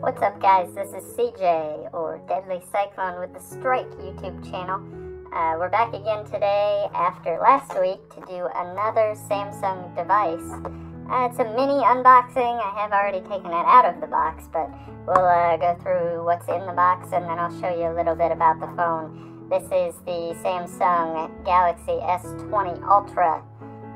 What's up, guys? This is CJ, or Deadly Cyclone with the Strike YouTube channel. We're back again today after last week to do another Samsung device. It's a mini unboxing. I have already taken it out of the box, but we'll go through what's in the box and then I'll show you a little bit about the phone. This is the Samsung Galaxy S20 Ultra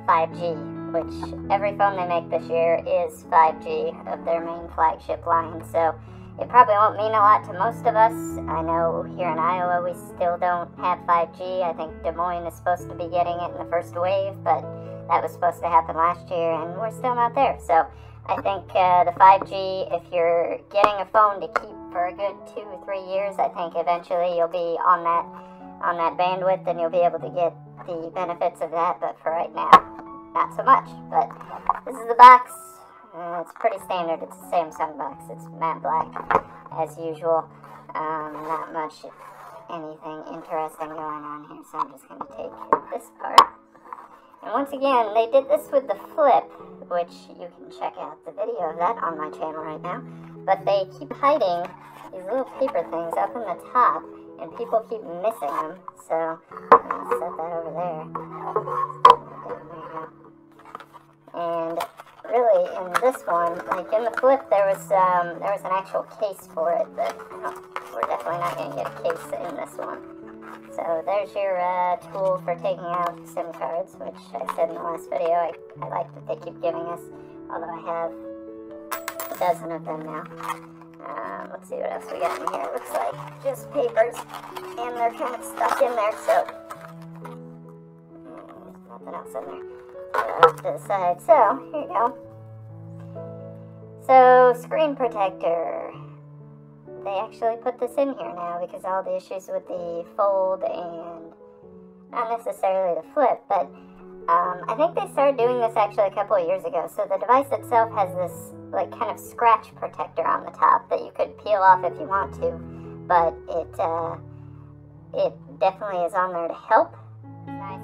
5G. Which every phone they make this year is 5G of their main flagship line, so it probably won't mean a lot to most of us. I know here in Iowa we still don't have 5G. I think Des Moines is supposed to be getting it in the first wave, but that was supposed to happen last year and we're still not there. So I think the 5G, if you're getting a phone to keep for a good 2 or 3 years, I think eventually you'll be on that bandwidth and you'll be able to get the benefits of that, but for right now, not so much. But this is the box. It's pretty standard. It's a Samsung box. It's matte black as usual. Not much anything interesting going on here, so I'm just going to take this part. And once again, they did this with the flip, which you can check out the video of that on my channel right now. But they keep hiding these little paper things up in the top, and people keep missing them. So I'm going to set that over there. There we go. And really, in this one, like in the flip, there was an actual case for it, but we're definitely not going to get a case in this one. So there's your tool for taking out SIM cards, which I said in the last video, I like that they keep giving us, although I have a dozen of them now. Let's see what else we got in here. It looks like just papers, and they're kind of stuck in there, so there's nothing else in there. Off to the side. So, here you go. So, screen protector. They actually put this in here now because all the issues with the fold and not necessarily the flip, but I think they started doing this actually a couple of years ago. So the device itself has this like kind of scratch protector on the top that you could peel off if you want to, but it definitely is on there to help. Nice.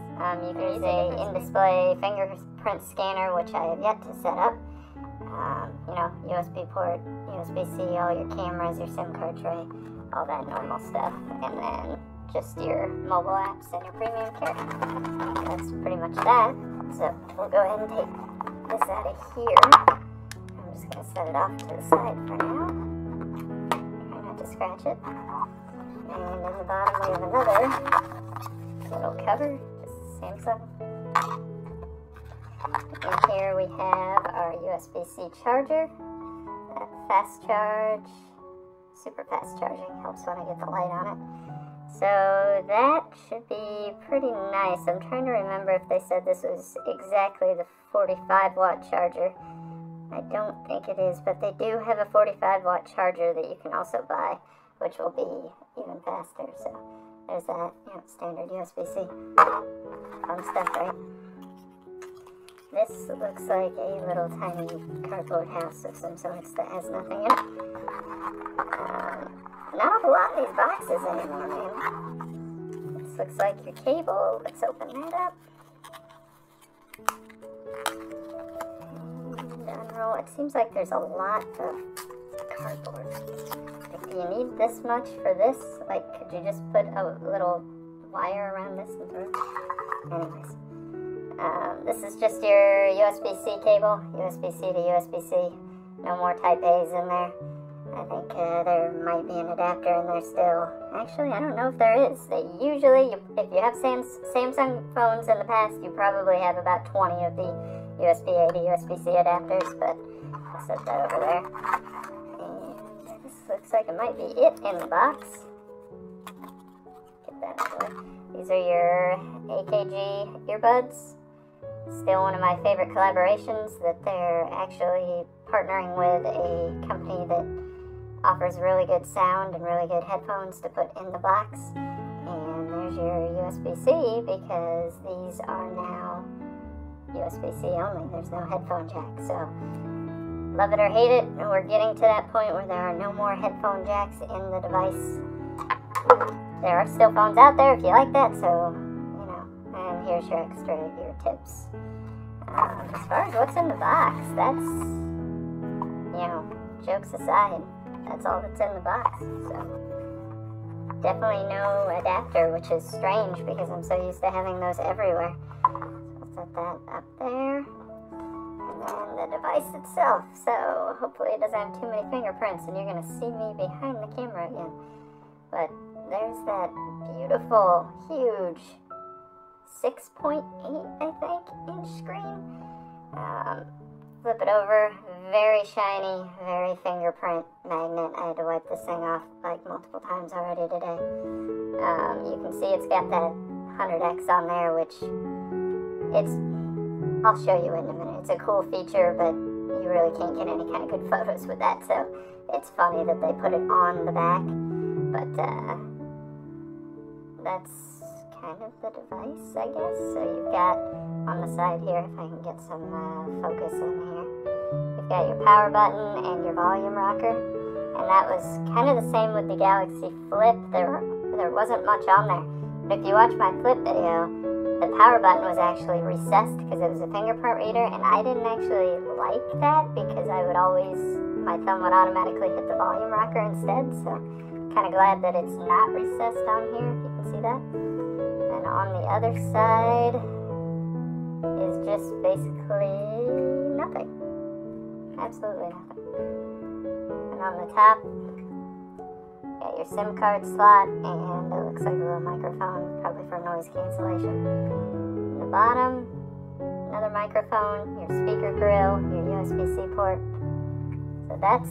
You can use a in-display fingerprint scanner, which I have yet to set up. You know, USB port, USB-C, all your cameras, your SIM card tray, all that normal stuff, and then just your mobile apps and your premium care. That's pretty much that. So we'll go ahead and take this out of here. I'm just going to set it off to the side for now. Try not to scratch it. And in the bottom we have another little cover, just Samsung. In here we have our USB-C charger, fast charge, super fast charging, helps when I get the light on it. So that should be pretty nice. I'm trying to remember if they said this was exactly the 45 watt charger. I don't think it is, but they do have a 45 watt charger that you can also buy, which will be even faster. So there's that, standard USB-C. Fun stuff, right? This looks like a little tiny cardboard house of some sorts that has nothing in it. Not a whole lot in these boxes anymore, man. This looks like your cable. Let's open that up. And unroll. It seems like there's a lot of cardboard. Like, do you need this much for this? Like, could you just put a little wire around this and through it? Anyways. This is just your USB-C cable, USB-C to USB-C. No more Type A's in there. I think there might be an adapter in there still. Actually, I don't know if there is. They usually, if you have Samsung phones in the past, you probably have about 20 of the USB-A to USB-C adapters, but I'll set that over there. And this looks like it might be it in the box. Get that out of the way. These are your AKG earbuds. Still one of my favorite collaborations, that they're actually partnering with a company that offers really good sound and really good headphones to put in the box. And there's your USB-C, because these are now USB-C only. There's no headphone jack. So love it or hate it, and we're getting to that point where there are no more headphone jacks in the device. There are still phones out there if you like that, so and here's your extra ear tips. As far as what's in the box, that's, jokes aside, that's all that's in the box. So definitely no adapter, which is strange because I'm so used to having those everywhere. So I'll set that up there. And then the device itself. So hopefully it doesn't have too many fingerprints and you're going to see me behind the camera again. But there's that beautiful, huge 6.8, I think, inch screen. Flip it over, very shiny, very fingerprint magnet. I had to wipe this thing off like multiple times already today. You can see it's got that 100x on there, which I'll show you in a minute. It's a cool feature, but you really can't get any kind of good photos with that, so it's funny that they put it on the back. But that's kind of the device, I guess. So you've got on the side here, if I can get some focus in here, you've got your power button and your volume rocker, and that was kind of the same with the Galaxy Flip. There wasn't much on there, but if you watch my Flip video, the power button was actually recessed because it was a fingerprint reader, and I didn't actually like that because my thumb would automatically hit the volume rocker instead. So kind of glad that it's not recessed on here, if you can see that. And on the other side is just basically nothing. Absolutely nothing. And on the top, you got your SIM card slot, and it looks like a little microphone, probably for noise cancellation. On the bottom, another microphone, your speaker grill, your USB-C port. So that's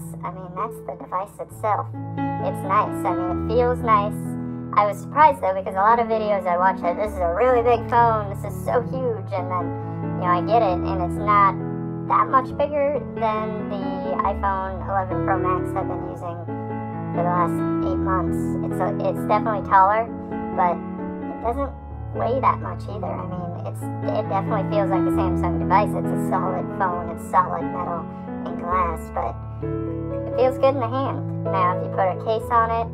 the device itself. It's nice. I mean, it feels nice. I was surprised though, because a lot of videos I watch that this is a really big phone, this is so huge, and then, I get it, and it's not that much bigger than the iPhone 11 Pro Max I've been using for the last 8 months. It's definitely taller, but it doesn't weigh that much either. I mean, it definitely feels like a Samsung device. It's a solid phone, it's solid metal and glass, but it feels good in the hand. Now, if you put a case on it,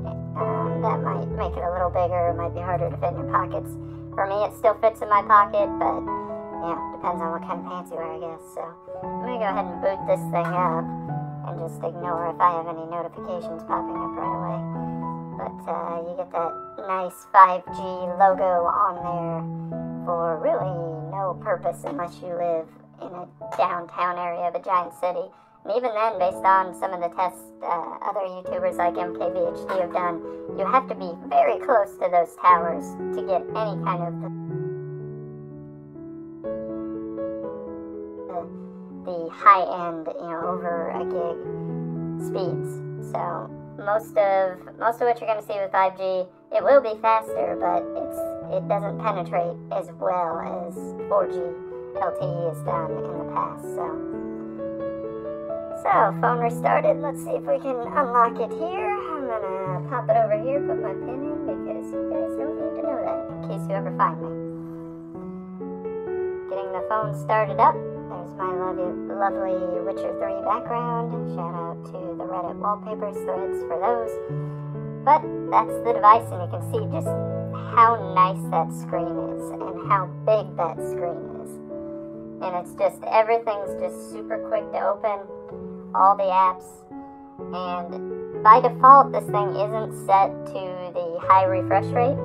that might make it a little bigger. It might be harder to fit in your pockets. For me, it still fits in my pocket, but depends on what kind of pants you wear, I guess. So I'm gonna go ahead and boot this thing up and just ignore if I have any notifications popping up right away. But you get that nice 5G logo on there for really no purpose unless you live in a downtown area of a giant city. And even then, based on some of the tests other YouTubers like MKBHD have done, you have to be very close to those towers to get any kind of the high-end, over a gig speeds. So most of what you're going to see with 5G, it will be faster, but it doesn't penetrate as well as 4G LTE has done in the past. So phone restarted. Let's see if we can unlock it here. I'm gonna pop it over here, put my pin in, because you guys don't need to know that in case you ever find me. Getting the phone started up. There's my lovely Witcher 3 background. Shout out to the Reddit wallpapers threads for those. But that's the device, and you can see just how nice that screen is and how big that screen is. And it's just, everything's just super quick to open. All the apps, and by default this thing isn't set to the high refresh rate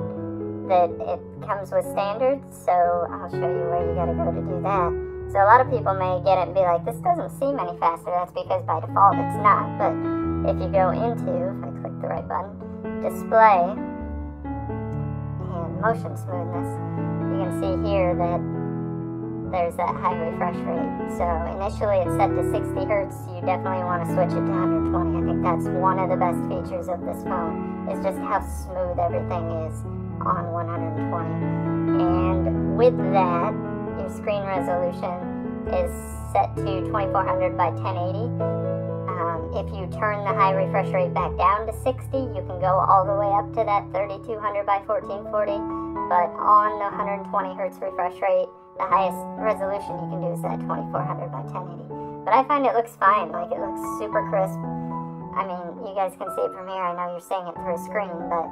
that it comes with standard, so I'll show you where you gotta go to do that. So a lot of people may get it and be like, this doesn't seem any faster. That's because by default it's not. But if you go into, if I click the right button, display and motion smoothness, you can see here that there's that high refresh rate. So initially it's set to 60 Hertz. You definitely want to switch it to 120. I think that's one of the best features of this phone, is just how smooth everything is on 120. And with that, your screen resolution is set to 2400 by 1080. If you turn the high refresh rate back down to 60, you can go all the way up to that 3200 by 1440. But on the 120 Hertz refresh rate, the highest resolution you can do is that 2400 by 1080. But I find it looks fine. Like, it looks super crisp. I mean, you guys can see it from here. I know you're seeing it through a screen, but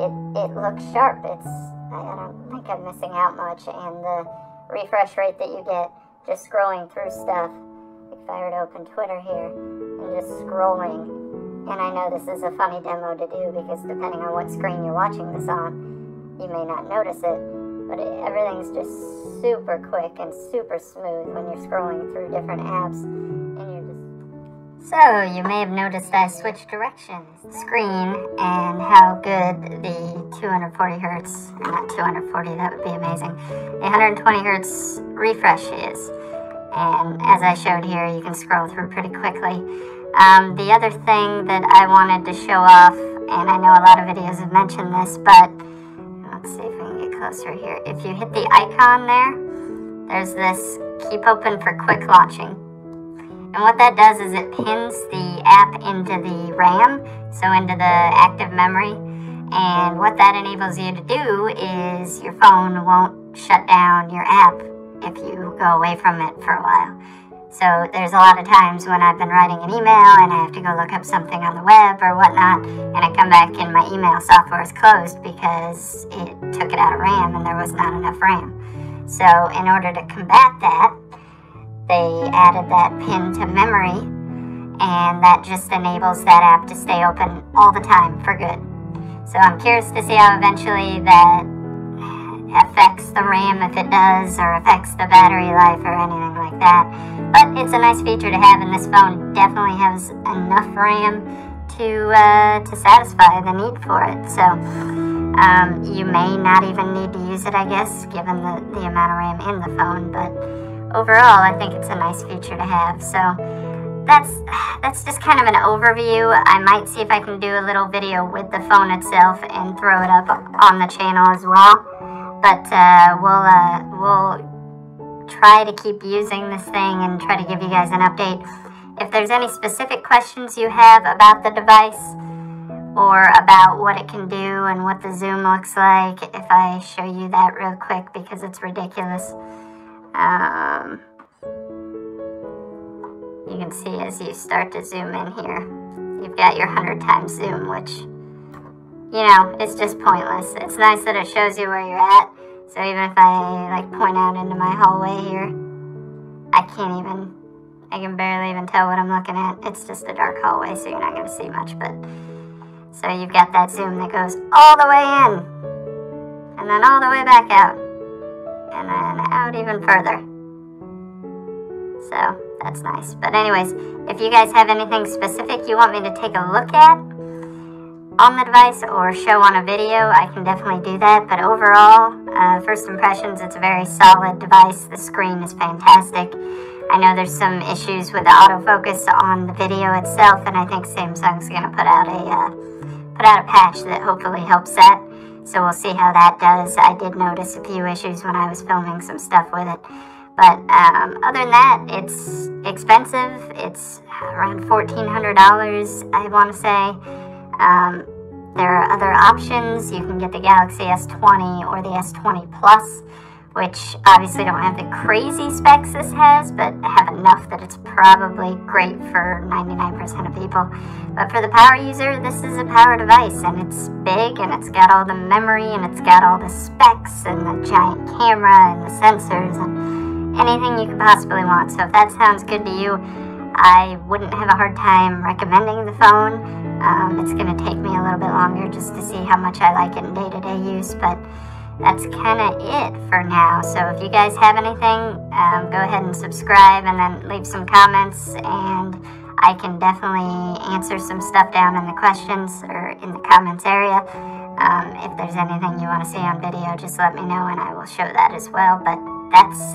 it looks sharp. I don't think I'm missing out much. And the refresh rate that you get just scrolling through stuff, if I were to open Twitter here and just scrolling And I know this is a funny demo to do because depending on what screen you're watching this on, you may not notice it, but everything's just super quick and super smooth when you're scrolling through different apps. So, you may have noticed I switched directions, screen, and how good the 240 hertz, not 240, that would be amazing, the 120 hertz refresh is. And as I showed here, you can scroll through pretty quickly. The other thing that I wanted to show off, and I know a lot of videos have mentioned this, but let's see if we can get closer here. If you hit the icon there, there's this keep open for quick launching. And what that does is it pins the app into the RAM, so into the active memory. And what that enables you to do is your phone won't shut down your app if you go away from it for a while. So there's a lot of times when I've been writing an email and I have to go look up something on the web or whatnot, and I come back and my email software is closed because it took it out of RAM and there was not enough RAM. So in order to combat that, they added that pin to memory, and that just enables that app to stay open all the time for good. So I'm curious to see how eventually that affects the RAM, if it does, or affects the battery life or anything like that. But it's a nice feature to have, and this phone definitely has enough RAM to satisfy the need for it. So you may not even need to use it, I guess, given the amount of RAM in the phone, but overall, I think it's a nice feature to have. So that's just kind of an overview. I might see if I can do a little video with the phone itself and throw it up on the channel as well. But we'll try to keep using this thing and try to give you guys an update. If there's any specific questions you have about the device or about what it can do and what the zoom looks like, if I show you that real quick because it's ridiculous. You can see as you start to zoom in here, you've got your 100 times zoom, which, you know, it's just pointless. It's nice that it shows you where you're at. So even if I like point out into my hallway here, I can barely even tell what I'm looking at. It's just a dark hallway, so you're not going to see much. But so you've got that zoom that goes all the way in, and then all the way back out, and then out even further. So that's nice. But anyways, if you guys have anything specific you want me to take a look at on the device or show on a video, I can definitely do that. But overall, first impressions, it's a very solid device. The screen is fantastic. I know there's some issues with the autofocus on the video itself, and I think Samsung's going to put out a patch that hopefully helps that. So we'll see how that does. I did notice a few issues when I was filming some stuff with it. But other than that, it's expensive. It's around $1,400, I want to say. There are other options. You can get the Galaxy S20 or the S20 Plus, which obviously don't have the crazy specs this has, but have enough that it's probably great for 99% of people. But for the power user, this is a power device, and it's big, and it's got all the memory, and it's got all the specs, and the giant camera, and the sensors, and anything you could possibly want. So if that sounds good to you, I wouldn't have a hard time recommending the phone. It's going to take me a little bit longer just to see how much I like it in day-to-day use, but that's kind of it for now. So if you guys have anything, go ahead and subscribe and then leave some comments, and I can definitely answer some stuff down in the questions or in the comments area. If there's anything you want to see on video, just let me know and I will show that as well. But that's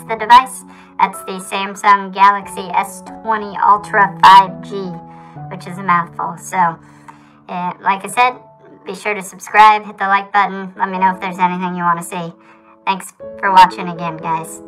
the device. That's the Samsung Galaxy S20 Ultra 5G, which is a mouthful. So, like I said, be sure to subscribe, hit the like button, let me know if there's anything you want to see. Thanks for watching again, guys.